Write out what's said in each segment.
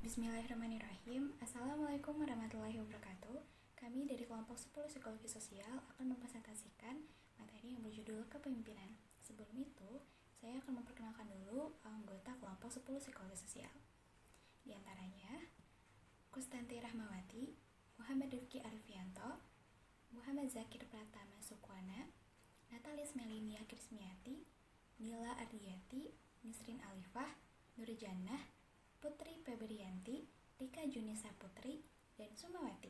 Bismillahirrahmanirrahim. Assalamualaikum warahmatullahi wabarakatuh. Kami dari kelompok 10 Psikologi Sosial akan mempresentasikan materi yang berjudul kepemimpinan. Sebelum itu, saya akan memperkenalkan dulu anggota kelompok 10 Psikologi Sosial. Di antaranya, Kustanti Rahmawati, Muhammad Rifki Arifianto, Muhammad Zakir Pratama Sukwana, Natalis Melinia Krismiati, Nila Ardiyati, Nisrin Alifah, Nurjannah, Putri Febrianti, Rika Junisa Putri, dan Sumawati.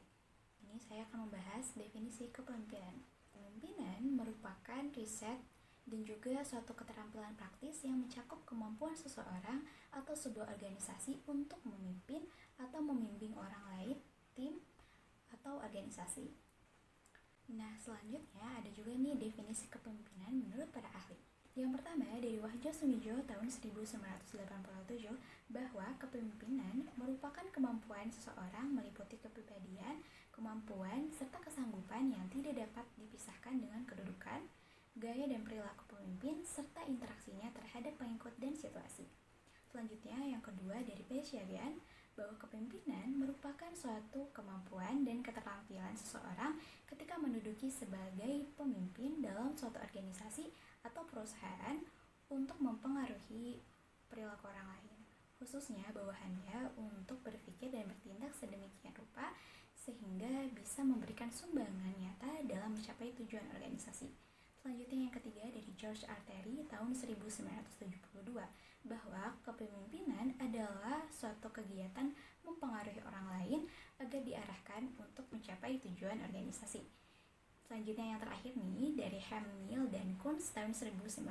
Ini saya akan membahas definisi kepemimpinan. Kepemimpinan merupakan riset dan juga suatu keterampilan praktis yang mencakup kemampuan seseorang atau sebuah organisasi untuk memimpin atau membimbing orang lain, tim, atau organisasi. Nah, selanjutnya ada juga nih definisi kepemimpinan menurut para ahli. Yang pertama dari Wahjo Sumijo tahun 1987 bahwa kepemimpinan merupakan kemampuan seseorang meliputi kepribadian, kemampuan, serta kesanggupan yang tidak dapat dipisahkan dengan kedudukan, gaya dan perilaku pemimpin, serta interaksinya terhadap pengikut dan situasi. Selanjutnya yang kedua dari Pesyagian bahwa kepemimpinan merupakan suatu kemampuan dan keterampilan seseorang ketika menduduki sebagai pemimpin dalam suatu organisasi atau perusahaan untuk mempengaruhi perilaku orang lain, khususnya bawahannya untuk berpikir dan bertindak sedemikian rupa sehingga bisa memberikan sumbangan nyata dalam mencapai tujuan organisasi. Selanjutnya yang ketiga dari George R. Terry tahun 1972 bahwa kepemimpinan adalah suatu kegiatan mempengaruhi orang lain agar diarahkan untuk mencapai tujuan organisasi. Selanjutnya yang terakhir nih dari Hamill dan Kunz tahun 1957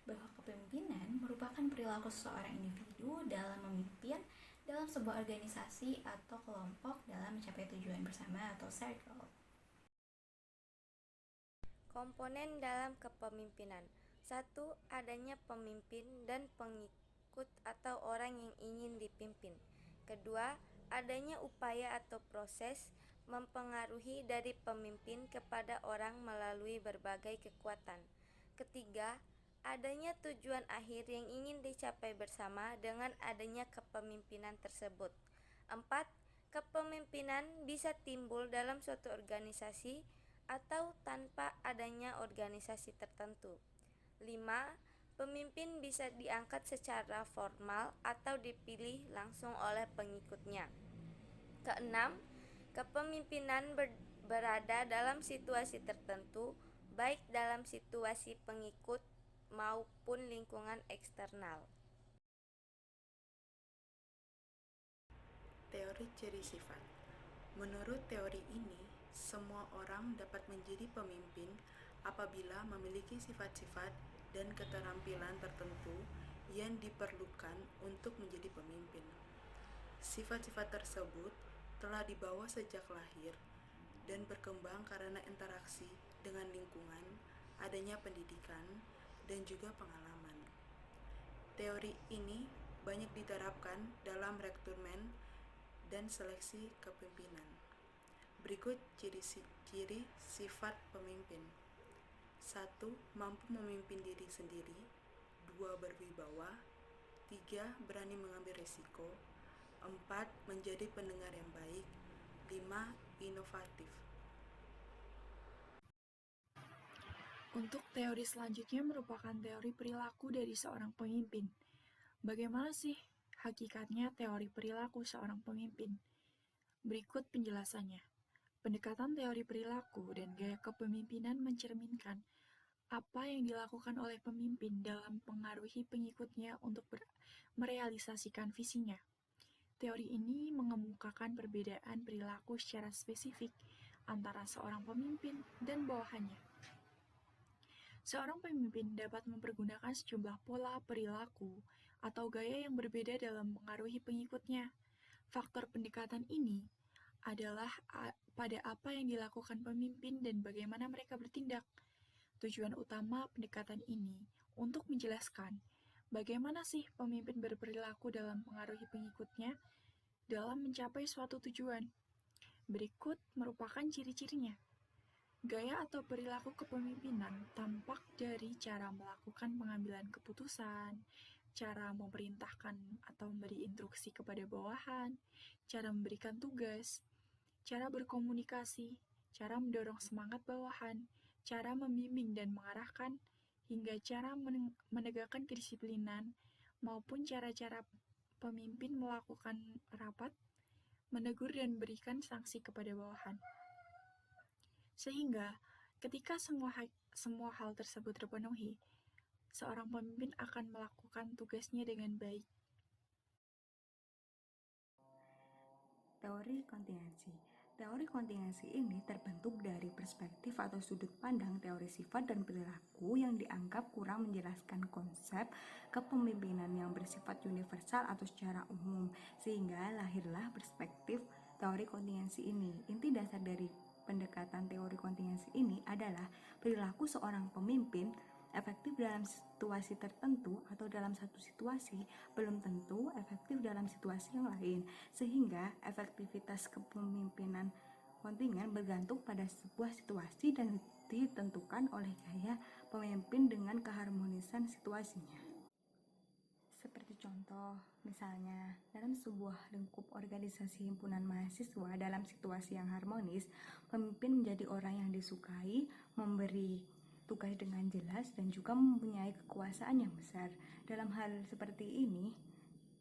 bahwa kepemimpinan merupakan perilaku seseorang individu dalam memimpin dalam sebuah organisasi atau kelompok dalam mencapai tujuan bersama atau shared goal. Komponen dalam kepemimpinan. 1. Adanya pemimpin dan pengikut atau orang yang ingin dipimpin. Kedua, adanya upaya atau proses mempengaruhi dari pemimpin kepada orang melalui berbagai kekuatan. Ketiga, adanya tujuan akhir yang ingin dicapai bersama dengan adanya kepemimpinan tersebut. 4. Kepemimpinan bisa timbul dalam suatu organisasi atau tanpa adanya organisasi tertentu. 5. Pemimpin bisa diangkat secara formal atau dipilih langsung oleh pengikutnya. Keenam, kepemimpinan berada dalam situasi tertentu, baik dalam situasi pengikut maupun lingkungan eksternal. Teori ciri sifat. Menurut teori ini, semua orang dapat menjadi pemimpin apabila memiliki sifat-sifat dan keterampilan tertentu yang diperlukan untuk menjadi pemimpin. Sifat-sifat tersebut telah dibawa sejak lahir dan berkembang karena interaksi dengan lingkungan, adanya pendidikan, dan juga pengalaman. Teori ini banyak diterapkan dalam rekrutmen dan seleksi kepemimpinan. Berikut ciri sifat pemimpin. 1. Mampu memimpin diri sendiri. 2. Berwibawa. 3. Berani mengambil risiko. 4. Menjadi pendengar yang baik. 5. Inovatif. Untuk teori selanjutnya merupakan teori perilaku dari seorang pemimpin. Bagaimana sih hakikatnya teori perilaku seorang pemimpin? Berikut penjelasannya. Pendekatan teori perilaku dan gaya kepemimpinan mencerminkan apa yang dilakukan oleh pemimpin dalam mempengaruhi pengikutnya untuk merealisasikan visinya. Teori ini mengemukakan perbedaan perilaku secara spesifik antara seorang pemimpin dan bawahannya. Seorang pemimpin dapat mempergunakan sejumlah pola perilaku atau gaya yang berbeda dalam mempengaruhi pengikutnya. Faktor pendekatan ini adalah pada apa yang dilakukan pemimpin dan bagaimana mereka bertindak. Tujuan utama pendekatan ini untuk menjelaskan bagaimana sih pemimpin berperilaku dalam mempengaruhi pengikutnya dalam mencapai suatu tujuan. Berikut merupakan ciri-cirinya. Gaya atau perilaku kepemimpinan tampak dari cara melakukan pengambilan keputusan, cara memerintahkan atau memberi instruksi kepada bawahan, cara memberikan tugas, cara berkomunikasi, cara mendorong semangat bawahan, cara membimbing dan mengarahkan, hingga cara menegakkan kedisiplinan, maupun cara-cara pemimpin melakukan rapat, menegur dan memberikan sanksi kepada bawahan. Sehingga, ketika semua hal tersebut terpenuhi, seorang pemimpin akan melakukan tugasnya dengan baik. Teori kontingensi. Teori kontingensi ini terbentuk dari perspektif atau sudut pandang teori sifat dan perilaku yang dianggap kurang menjelaskan konsep kepemimpinan yang bersifat universal atau secara umum, sehingga lahirlah perspektif teori kontingensi ini. Inti dasar dari pendekatan teori kontingensi ini adalah perilaku seorang pemimpin efektif dalam situasi tertentu atau dalam satu situasi belum tentu efektif dalam situasi yang lain, sehingga efektivitas kepemimpinan kontingen bergantung pada sebuah situasi dan ditentukan oleh gaya pemimpin dengan keharmonisan situasinya. Seperti contoh, misalnya dalam sebuah lingkup organisasi himpunan mahasiswa dalam situasi yang harmonis, pemimpin menjadi orang yang disukai, memberi tugas dengan jelas, dan juga mempunyai kekuasaan yang besar. Dalam hal seperti ini,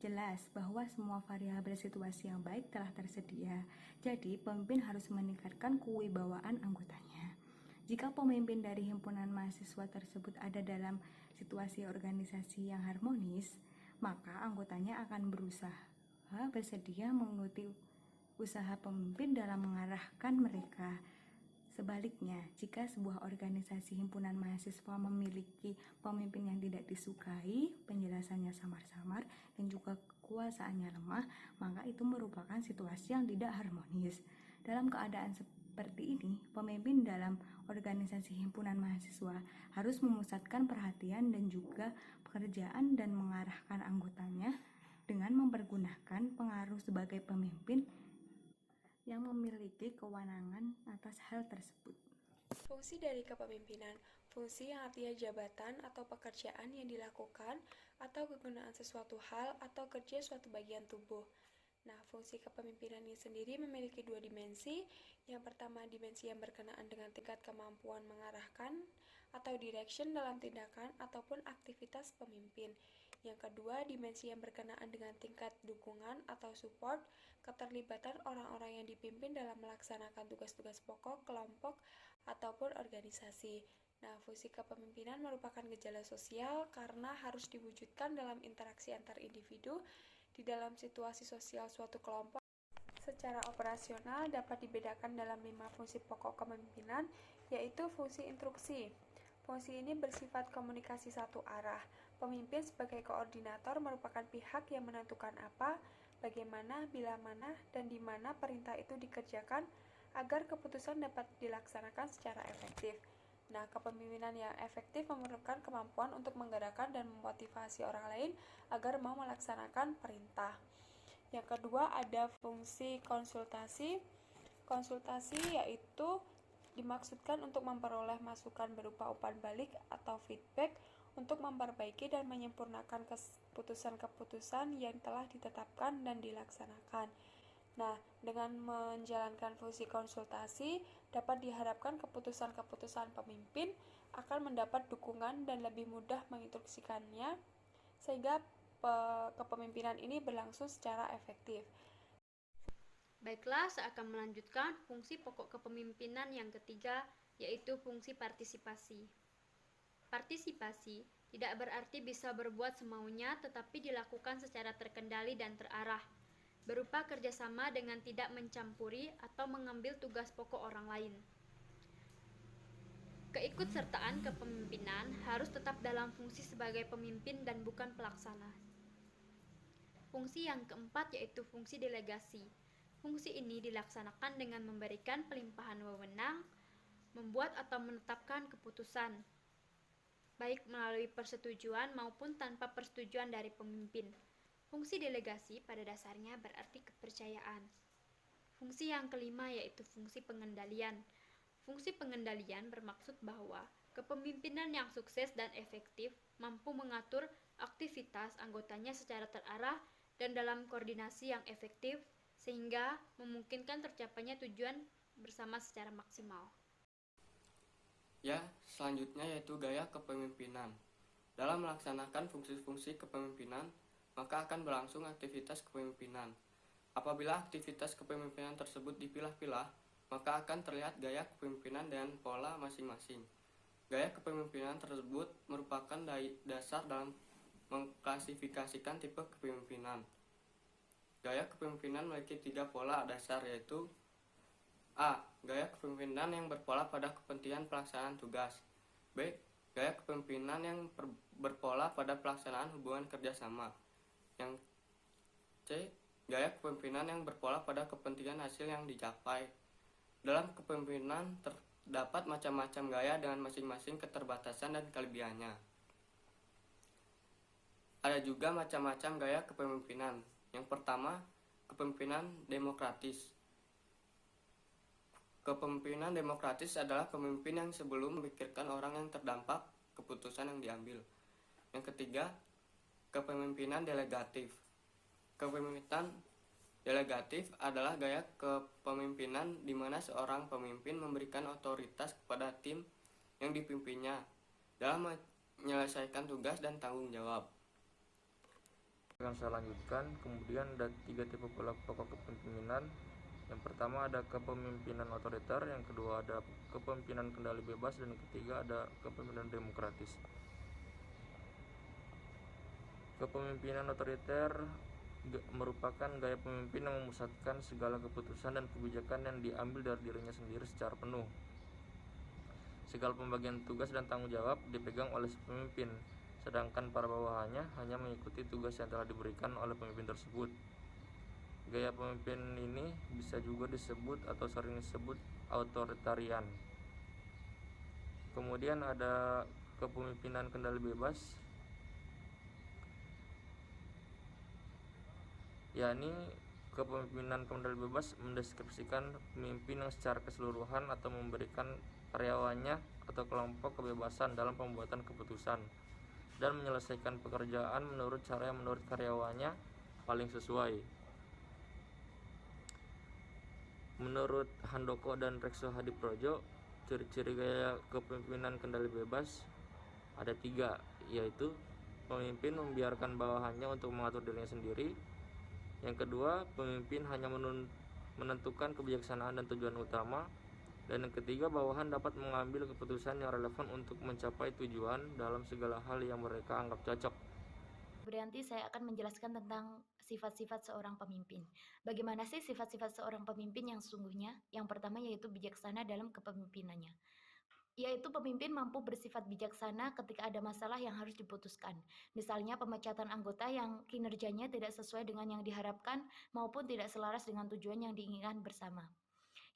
jelas bahwa semua variabel situasi yang baik telah tersedia. Jadi, pemimpin harus meningkatkan kewibawaan anggotanya. Jika pemimpin dari himpunan mahasiswa tersebut ada dalam situasi organisasi yang harmonis, maka anggotanya akan bersedia mengikuti usaha pemimpin dalam mengarahkan mereka. Sebaliknya, jika sebuah organisasi himpunan mahasiswa memiliki pemimpin yang tidak disukai, penjelasannya samar-samar, dan juga kekuasaannya lemah, maka itu merupakan situasi yang tidak harmonis. Dalam keadaan seperti ini, pemimpin dalam organisasi himpunan mahasiswa harus memusatkan perhatian dan juga pekerjaan dan mengarahkan anggotanya dengan mempergunakan pengaruh sebagai pemimpin yang memiliki kewenangan atas hal tersebut. Fungsi dari kepemimpinan, fungsi yang artinya jabatan atau pekerjaan yang dilakukan atau kegunaan sesuatu hal atau kerja suatu bagian tubuh. Nah, fungsi kepemimpinan ini sendiri memiliki dua dimensi. Yang pertama, dimensi yang berkenaan dengan tingkat kemampuan mengarahkan atau direction dalam tindakan ataupun aktivitas pemimpin. Yang kedua, dimensi yang berkenaan dengan tingkat dukungan atau support, keterlibatan orang-orang yang dipimpin dalam melaksanakan tugas-tugas pokok, kelompok, ataupun organisasi. Nah, fungsi kepemimpinan merupakan gejala sosial karena harus diwujudkan dalam interaksi antar individu di dalam situasi sosial suatu kelompok. Secara operasional dapat dibedakan dalam 5 fungsi pokok kepemimpinan, yaitu fungsi instruksi. Fungsi ini bersifat komunikasi satu arah. Pemimpin sebagai koordinator merupakan pihak yang menentukan apa, bagaimana, bila mana, dan di mana perintah itu dikerjakan agar keputusan dapat dilaksanakan secara efektif. Nah, kepemimpinan yang efektif memerlukan kemampuan untuk menggerakkan dan memotivasi orang lain agar mau melaksanakan perintah. Yang kedua, ada fungsi konsultasi. Konsultasi yaitu dimaksudkan untuk memperoleh masukan berupa umpan balik atau feedback untuk memperbaiki dan menyempurnakan keputusan-keputusan yang telah ditetapkan dan dilaksanakan. Nah, dengan menjalankan fungsi konsultasi, dapat diharapkan keputusan-keputusan pemimpin akan mendapat dukungan dan lebih mudah menginstruksikannya, sehingga kepemimpinan ini berlangsung secara efektif. Baiklah, saya akan melanjutkan fungsi pokok kepemimpinan yang ketiga, yaitu fungsi partisipasi. Partisipasi tidak berarti bisa berbuat semaunya, tetapi dilakukan secara terkendali dan terarah, berupa kerjasama dengan tidak mencampuri atau mengambil tugas pokok orang lain. Keikutsertaan kepemimpinan harus tetap dalam fungsi sebagai pemimpin dan bukan pelaksana. Fungsi yang keempat yaitu fungsi delegasi. Fungsi ini dilaksanakan dengan memberikan pelimpahan wewenang, membuat atau menetapkan keputusan, baik melalui persetujuan maupun tanpa persetujuan dari pemimpin. Fungsi delegasi pada dasarnya berarti kepercayaan. Fungsi yang kelima yaitu fungsi pengendalian. Fungsi pengendalian bermaksud bahwa kepemimpinan yang sukses dan efektif mampu mengatur aktivitas anggotanya secara terarah dan dalam koordinasi yang efektif sehingga memungkinkan tercapainya tujuan bersama secara maksimal. Ya, selanjutnya yaitu gaya kepemimpinan. Dalam melaksanakan fungsi-fungsi kepemimpinan, maka akan berlangsung aktivitas kepemimpinan. Apabila aktivitas kepemimpinan tersebut dipilah-pilah, maka akan terlihat gaya kepemimpinan dengan pola masing-masing. Gaya kepemimpinan tersebut merupakan dasar dalam mengklasifikasikan tipe kepemimpinan. Gaya kepemimpinan memiliki 3 pola dasar, yaitu A. Gaya kepemimpinan yang berpola pada kepentingan pelaksanaan tugas. B. Gaya kepemimpinan yang berpola pada pelaksanaan hubungan kerjasama. Yang C. Gaya kepemimpinan yang berpola pada kepentingan hasil yang dicapai. Dalam kepemimpinan terdapat macam-macam gaya dengan masing-masing keterbatasan dan kelebihannya. Ada juga macam-macam gaya kepemimpinan. Yang pertama, kepemimpinan demokratis. Kepemimpinan demokratis adalah pemimpin yang sebelum memikirkan orang yang terdampak keputusan yang diambil. Yang ketiga, kepemimpinan delegatif. Kepemimpinan delegatif adalah gaya kepemimpinan di mana seorang pemimpin memberikan otoritas kepada tim yang dipimpinnya dalam menyelesaikan tugas dan tanggung jawab. Akan saya lanjutkan, kemudian ada 3 tipe pola pokok kepemimpinan. Yang pertama ada kepemimpinan otoriter, yang kedua ada kepemimpinan kendali bebas, dan yang ketiga ada kepemimpinan demokratis. Kepemimpinan otoriter merupakan gaya pemimpin yang memusatkan segala keputusan dan kebijakan yang diambil dari dirinya sendiri secara penuh. Segala pembagian tugas dan tanggung jawab dipegang oleh si pemimpin, sedangkan para bawahannya hanya mengikuti tugas yang telah diberikan oleh pemimpin tersebut. Gaya pemimpin ini bisa juga disebut atau sering disebut authoritarian. Kemudian ada kepemimpinan kendali bebas, yakni kepemimpinan kendali bebas mendeskripsikan pemimpin yang secara keseluruhan atau memberikan karyawannya atau kelompok kebebasan dalam pembuatan keputusan dan menyelesaikan pekerjaan menurut cara yang menurut karyawannya paling sesuai. Menurut Handoko dan Rekso Hadiprojo, ciri-ciri gaya kepemimpinan kendali bebas ada 3, yaitu pemimpin membiarkan bawahannya untuk mengatur dirinya sendiri. Yang kedua, pemimpin hanya menentukan kebijaksanaan dan tujuan utama. Dan yang ketiga, bawahan dapat mengambil keputusan yang relevan untuk mencapai tujuan dalam segala hal yang mereka anggap cocok. Berarti saya akan menjelaskan tentang sifat-sifat seorang pemimpin. Bagaimana sih sifat-sifat seorang pemimpin yang sesungguhnya? Yang pertama yaitu bijaksana dalam kepemimpinannya. Yaitu pemimpin mampu bersifat bijaksana ketika ada masalah yang harus diputuskan. Misalnya pemecatan anggota yang kinerjanya tidak sesuai dengan yang diharapkan maupun tidak selaras dengan tujuan yang diinginkan bersama.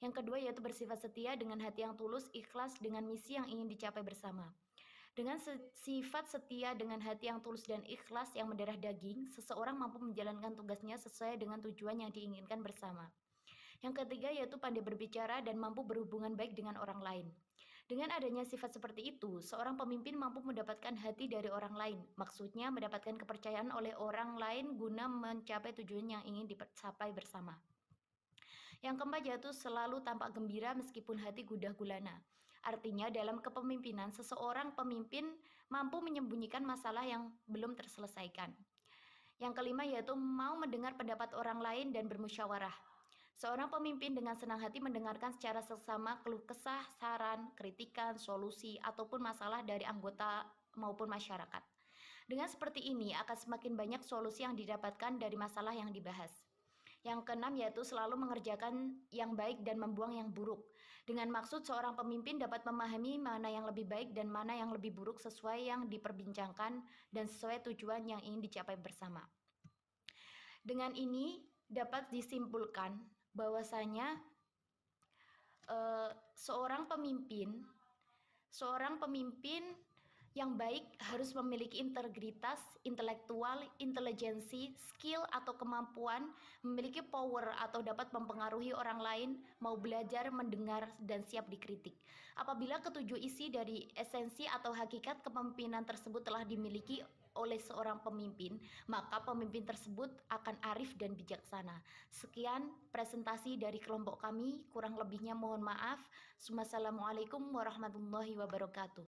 Yang kedua yaitu bersifat setia dengan hati yang tulus, ikhlas dengan misi yang ingin dicapai bersama. Dengan sifat setia dengan hati yang tulus dan ikhlas yang mendarah daging, seseorang mampu menjalankan tugasnya sesuai dengan tujuan yang diinginkan bersama. Yang ketiga yaitu pandai berbicara dan mampu berhubungan baik dengan orang lain. Dengan adanya sifat seperti itu, seorang pemimpin mampu mendapatkan hati dari orang lain. Maksudnya mendapatkan kepercayaan oleh orang lain guna mencapai tujuan yang ingin dicapai bersama. Yang keempat yaitu selalu tampak gembira meskipun hati gundah gulana. Artinya dalam kepemimpinan, seseorang pemimpin mampu menyembunyikan masalah yang belum terselesaikan. Yang kelima yaitu mau mendengar pendapat orang lain dan bermusyawarah. Seorang pemimpin dengan senang hati mendengarkan secara seksama keluh kesah, saran, kritikan, solusi, ataupun masalah dari anggota maupun masyarakat. Dengan seperti ini akan semakin banyak solusi yang didapatkan dari masalah yang dibahas. Yang keenam yaitu selalu mengerjakan yang baik dan membuang yang buruk. Dengan maksud seorang pemimpin dapat memahami mana yang lebih baik dan mana yang lebih buruk sesuai yang diperbincangkan dan sesuai tujuan yang ingin dicapai bersama. Dengan ini dapat disimpulkan bahwasanya seorang pemimpin Yang baik harus memiliki integritas, intelektual, intelijensi, skill atau kemampuan, memiliki power atau dapat mempengaruhi orang lain, mau belajar, mendengar, dan siap dikritik. Apabila ketujuh isi dari esensi atau hakikat kepemimpinan tersebut telah dimiliki oleh seorang pemimpin, maka pemimpin tersebut akan arif dan bijaksana. Sekian presentasi dari kelompok kami, kurang lebihnya mohon maaf. Wassalamualaikum warahmatullahi wabarakatuh.